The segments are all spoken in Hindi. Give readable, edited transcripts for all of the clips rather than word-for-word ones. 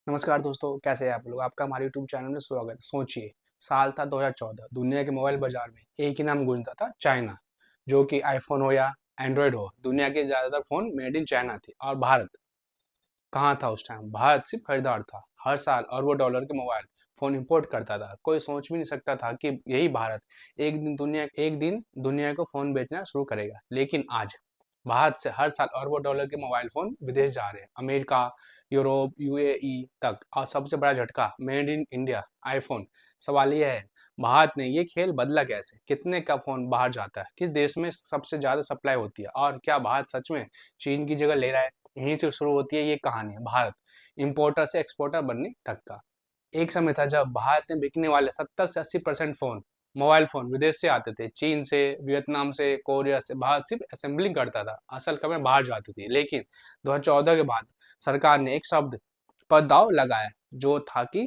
नमस्कार दोस्तों, कैसे हैं आप लोग। आपका हमारे यूट्यूब चैनल में स्वागत है। सोचिए, साल था 2014। दुनिया के मोबाइल बाजार में एक ही नाम गूंजता था, चाइना। जो कि आईफोन हो या एंड्रॉयड हो, दुनिया के ज़्यादातर फ़ोन मेड इन चाइना थे। और भारत कहाँ था उस टाइम? भारत सिर्फ खरीदार था। हर साल अरबों डॉलर के मोबाइल फ़ोन इंपोर्ट करता था। कोई सोच भी नहीं सकता था कि यही भारत एक दिन दुनिया को फ़ोन बेचना शुरू करेगा। लेकिन आज भारत से हर साल अरबों डॉलर के मोबाइल फ़ोन विदेश जा रहे हैं। अमेरिका, यूरोप, यूएई तक। और सबसे बड़ा झटका, मेड इन इंडिया आईफोन। सवाल यह है, भारत ने ये खेल बदला कैसे? कितने का फ़ोन बाहर जाता है? किस देश में सबसे ज़्यादा सप्लाई होती है? और क्या भारत सच में चीन की जगह ले रहा है? यहीं से शुरू होती है ये कहानी। भारत इंपोर्टर से एक्सपोर्टर बनने तक का। एक समय था जब भारत में बिकने वाले 70 से 80% फोन, मोबाइल फोन विदेश से आते थे। चीन से, वियतनाम से, कोरिया से। भारत सिर्फ असेंबलिंग करता था, असल कमें बाहर जाती थी। लेकिन 2014 के बाद सरकार ने एक शब्द पर दाव लगाया, जो था कि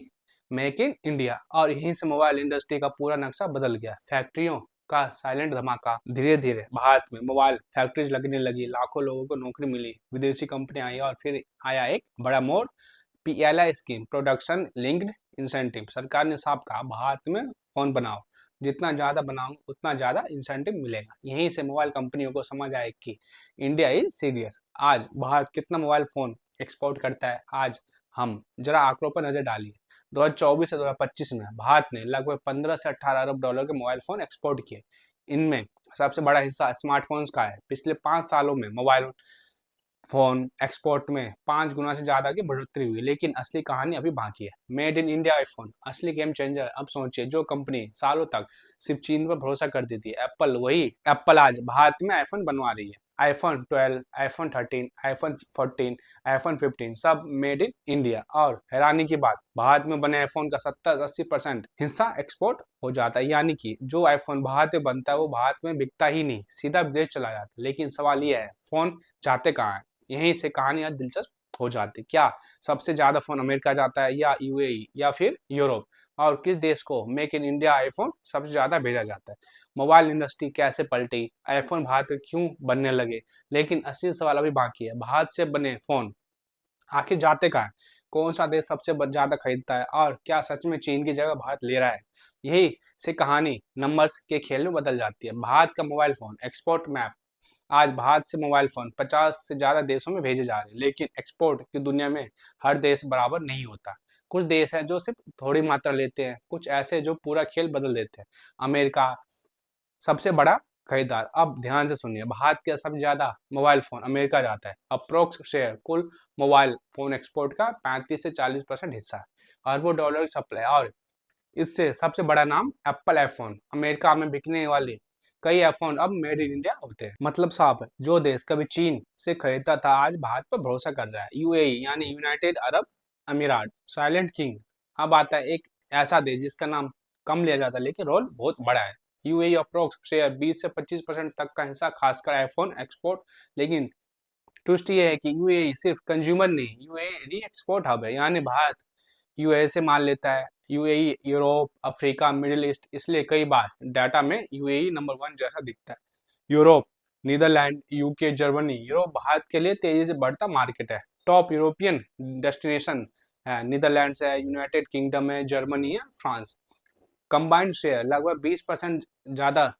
मेक इन इंडिया। और यहीं से मोबाइल इंडस्ट्री का पूरा नक्शा बदल गया। फैक्ट्रियों का साइलेंट धमाका। धीरे धीरे भारत में मोबाइल फैक्ट्रीज लगने लगी, लाखों लोगों को नौकरी मिली, विदेशी कंपनी आई। और फिर आया एक बड़ा मोड़, PLI scheme, production linked incentive. सरकार ने साफ कहा, भारत में फोन बनाओ, जितना ज़्यादा बनाओ उतना ज़्यादा इंसेंटिव मिलेगा। यहीं से मोबाइल कंपनियों को समझ आए कि इंडिया इज सीरियस। आज भारत कितना मोबाइल फ़ोन एक्सपोर्ट करता है? आज हम जरा आंकड़ों पर नज़र डालिए। 2024 से 2025 में भारत ने लगभग 15 से 18 अरब डॉलर के मोबाइल फ़ोन एक्सपोर्ट किए। इनमें सबसे बड़ा हिस्सा स्मार्टफोन्स का है। पिछले 5 सालों में मोबाइल फोन एक्सपोर्ट में 5 गुना से ज्यादा की बढ़ोतरी हुई। लेकिन असली कहानी अभी बाकी है। मेड इन इंडिया आईफोन असली गेम चेंजर। अब सोचिए, जो कंपनी सालों तक सिर्फ चीन पर भरोसा करती थी, एप्पल आज भारत में आईफोन बनवा रही है। आईफोन 12, आईफोन 13, आईफोन 14, आईफोन 15 सब मेड इन इंडिया। और हैरानी की बात, भारत में बने आईफोन का 70-80% हिस्सा एक्सपोर्ट हो जाता है। यानी कि जो आईफोन भारत में बनता है वो भारत में बिकता ही नहीं, सीधा विदेश चला जाता है। लेकिन सवाल यह है, फोन जाते कहाँ है? यहीं से कहानी आज दिलचस्प हो जाती। क्या सबसे ज्यादा फोन अमेरिका जाता है, या यूएई, या फिर यूरोप? और किस देश को मेक इन इंडिया आईफोन सबसे ज्यादा भेजा जाता है? मोबाइल इंडस्ट्री कैसे पलटी? आईफोन भारत में क्यों बनने लगे? लेकिन असली सवाल अभी बाकी है, भारत से बने फोन आखिर जाते कहाँ हैं? कौन सा देश सबसे ज्यादा खरीदता है? और क्या सच में चीन की जगह भारत ले रहा है? यही से कहानी नंबर्स के खेल में बदल जाती है। भारत का मोबाइल फोन एक्सपोर्ट मैप। आज भारत से मोबाइल फोन 50 से ज्यादा देशों में भेजे जा रहे हैं। लेकिन एक्सपोर्ट की दुनिया में हर देश बराबर नहीं होता। कुछ देश हैं जो सिर्फ थोड़ी मात्रा लेते हैं, कुछ ऐसे जो पूरा खेल बदल देते हैं। अमेरिका सबसे बड़ा खरीदार। अब ध्यान से सुनिए, भारत के सबसे ज्यादा मोबाइल फोन अमेरिका जाता है। अप्रोक्स शेयर कुल मोबाइल फोन एक्सपोर्ट का 35 से 40% हिस्सा है। अरबों डॉलर की सप्लाई। और इससे सबसे बड़ा नाम एप्पल आईफोन। अमेरिका में बिकने वाले कई आईफोन अब मेड इन इंडिया होते हैं। मतलब साफ है, जो देश कभी चीन से खरीदता था आज भारत पर भरोसा कर रहा है। यूएई यानी यूनाइटेड अरब अमीरात, साइलेंट किंग। अब आता है एक ऐसा देश जिसका नाम कम लिया जाता है लेकिन रोल बहुत बड़ा है। यूएई अप्रोक्स शेयर 20 से 25% तक का हिस्सा, खासकर आईफोन एक्सपोर्ट। लेकिन ट्विस्ट ये है कि यूएई सिर्फ कंज्यूमर नहीं, यूएई री एक्सपोर्ट हब है। यानी भारत यूएई से माल लेता है, UAE Europe, Africa, Middle East. इसलिए कई बार डाटा में यूएई नंबर 1 जैसा दिखता है। Europe, Netherlands, UK, Germany. Europe Bharat के लिए तेजी से बढ़ता मार्केट है। टॉप यूरोपियन डेस्टिनेशन है, नीदरलैंड है, यूनाइटेड किंगडम है, जर्मनी है, फ्रांस। कंबाइंड शेयर लगभग 20% ज़्यादा।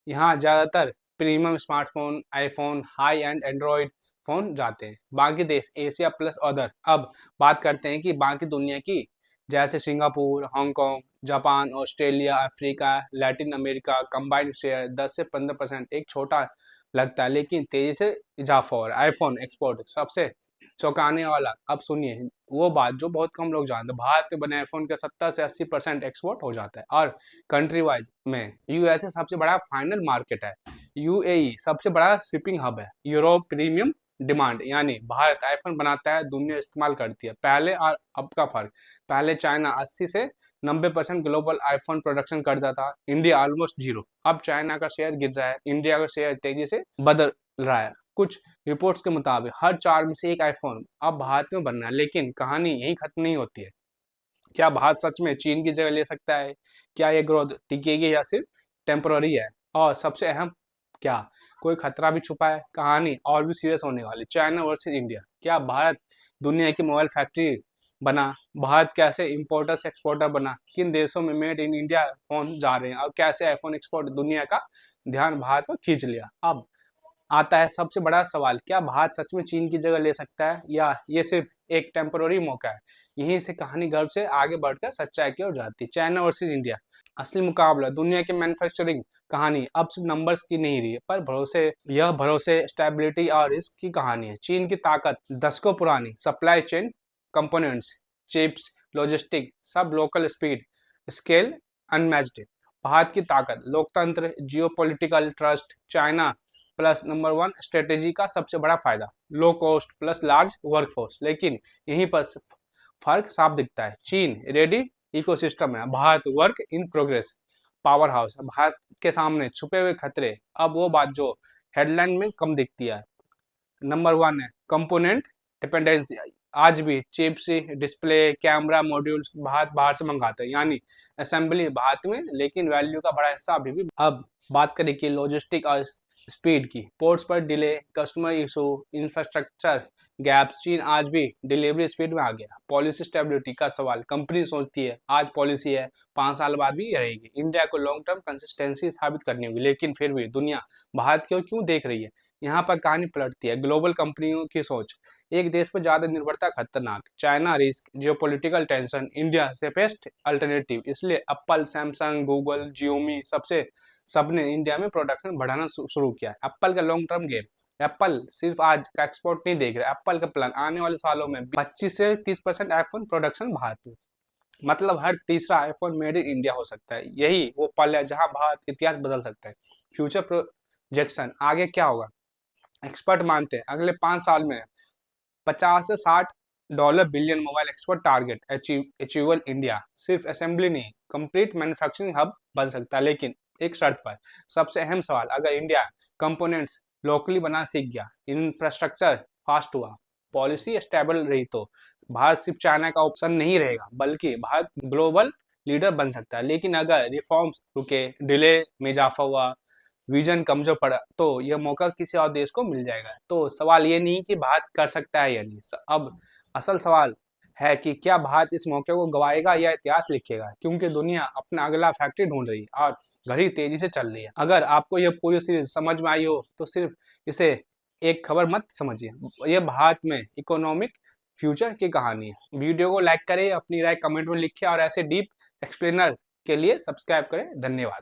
यहाँ ज़्यादातर premium smartphone, iPhone, high end Android phone जाते हैं। बाकी देश एशिया प्लस अदर। अब बात करते हैं कि बाकी दुनिया की, जैसे Singapore, Hong Kong, Japan, Australia, Africa, Latin America. Combined share 10 से 15%। एक छोटा लगता है लेकिन तेजी से इजाफा हो रहा है। आईफोन एक्सपोर्ट सबसे चौंकाने वाला। अब सुनिए वो बात जो बहुत कम लोग जानते हैं, भारत में बने आईफोन का 70 से 80% एक्सपोर्ट हो जाता है। और कंट्री वाइज में यूएसए सबसे बड़ा फाइनल मार्केट है, यूएई सबसे बड़ा शिपिंग हब है, यूरोप प्रीमियम डिमांड। यानी भारत आईफोन बनाता है, दुनिया इस्तेमाल करती है। पहले और अब का फर्क, पहले चाइना 80 से 90% ग्लोबल आईफोन प्रोडक्शन करता था, इंडिया ऑलमोस्ट जीरो। अब चाइना का शेयर गिर रहा है, इंडिया का शेयर तेजी से बदल रहा है। कुछ रिपोर्ट्स के मुताबिक हर 4 में से एक आईफोन अब भारत में बनना है। लेकिन कहानी यही खत्म नहीं होती है। क्या भारत सच में चीन की जगह ले सकता है? क्या ये ग्रोथ टिकेगी या सिर्फ टेम्पररी है? और सबसे अहम, क्या कोई खतरा भी छुपा है? कहानी और भी सीरियस होने वाली। China versus India. क्या भारत दुनिया की मोबाइल फैक्ट्री बना, भारत कैसे इम्पोर्टर से एक्सपोर्टर बना, किन देशों में मेड इन इंडिया फोन जा रहे हैं और कैसे आईफोन एक्सपोर्ट दुनिया का ध्यान भारत पर खींच लिया। अब आता है सबसे बड़ा सवाल, क्या भारत सच में चीन की जगह ले सकता है या ये सिर्फ एक टेम्पररी मौका है। यहीं से कहानी गर्व से आगे बढ़कर सच्चाई की ओर जाती है। चाइना वर्सेस इंडिया, असली मुकाबला दुनिया की मैन्युफैक्चरिंग कहानी अब सिर्फ नंबर्स की नहीं रही है, पर भरोसे स्टेबिलिटी और रिस्क की कहानी है। चीन की ताकत दशकों पुरानी, supply chain, components, chips, logistic, सब local, speed, scale unmatched. Bharat की ताकत लोकतंत्र, geopolitical trust, China plus number one strategy का सबसे बड़ा फायदा, low cost plus large workforce. लेकिन यहीं पर फर्क साफ दिखता है। चीन रेडी इकोसिस्टम है, Bharat work in progress power house है। भारत के सामने छुपे हुए खतरे, अब वो बात जो हेडलाइन में कम दिखती है। नंबर वन है कंपोनेंट डिपेंडेंसी। आज भी chips, display, camera modules Bharat बाहर से मंगाते हैं, यानी असेंबली भारत में, लेकिन वैल्यू का बड़ा हिस्सा अभी भी। अब बात करें कि लॉजिस्टिक और स्पीड की, पोर्ट्स पर delay, customer issue, infrastructure gaps, चीन आज भी डिलीवरी स्पीड में आ गया। पॉलिसी स्टेबिलिटी का सवाल, कंपनी सोचती है आज पॉलिसी है, 5 साल बाद भी ये रहेगी। इंडिया को लॉन्ग टर्म कंसिस्टेंसी साबित करनी होगी, लेकिन फिर भी दुनिया भारत की ओर क्यों देख रही है। यहाँ पर कहानी पलटती है। ग्लोबल कंपनियों की सोच, एक देश पर ज्यादा निर्भरता खतरनाक, China risk, geopolitical tension, India safest alternative. इसलिए एप्पल, सैमसंग, गूगल, जियोमी सबने इंडिया में प्रोडक्शन बढ़ाना शुरू किया। एप्पल का लॉन्ग टर्म गेम, एप्पल सिर्फ आज का एक्सपोर्ट नहीं देख रहा, एप्पल का प्लान आने वाले सालों में 25 से 30% आईफोन प्रोडक्शन भारत में, मतलब हर तीसरा आईफोन मेड इन इंडिया हो सकता है। यही वो पल है जहां भारत इतिहास बदल सकता है। फ्यूचर प्रोजेक्शन, आगे क्या होगा। एक्सपर्ट मानते हैं अगले 5 साल में 50 से 60 billion mobile export target achievable. India सिर्फ असेंबली नहीं, कंप्लीट मैन्युफैक्चरिंग हब बन सकता है, लेकिन एक शर्त पर। सबसे अहम सवाल, अगर इंडिया कंपोनेंट्स लोकली बना सीख गया, इंफ्रास्ट्रक्चर फास्ट हुआ, पॉलिसी स्टेबल रही, तो भारत सिर्फ चाइना का ऑप्शन नहीं रहेगा, बल्कि भारत ग्लोबल लीडर बन सकता है। लेकिन अगर रिफॉर्म्स रुके, डिले में इजाफा हुआ, विजन कमजोर पड़ा, तो यह मौका किसी और देश को मिल जाएगा। तो सवाल ये नहीं कि भारत कर सकता है या नहीं, अब असल सवाल है कि क्या भारत इस मौके को गवाएगा या इतिहास लिखेगा, क्योंकि दुनिया अपना अगला फैक्ट्री ढूंढ रही है और घड़ी तेजी से चल रही है। अगर आपको यह पूरी सीरीज समझ में आई हो तो सिर्फ इसे एक खबर मत समझिए, यह भारत में इकोनॉमिक फ्यूचर की कहानी है। वीडियो को लाइक करें, अपनी राय कमेंट में लिखें और ऐसे डीप एक्सप्लेनर के लिए सब्सक्राइब करें। धन्यवाद।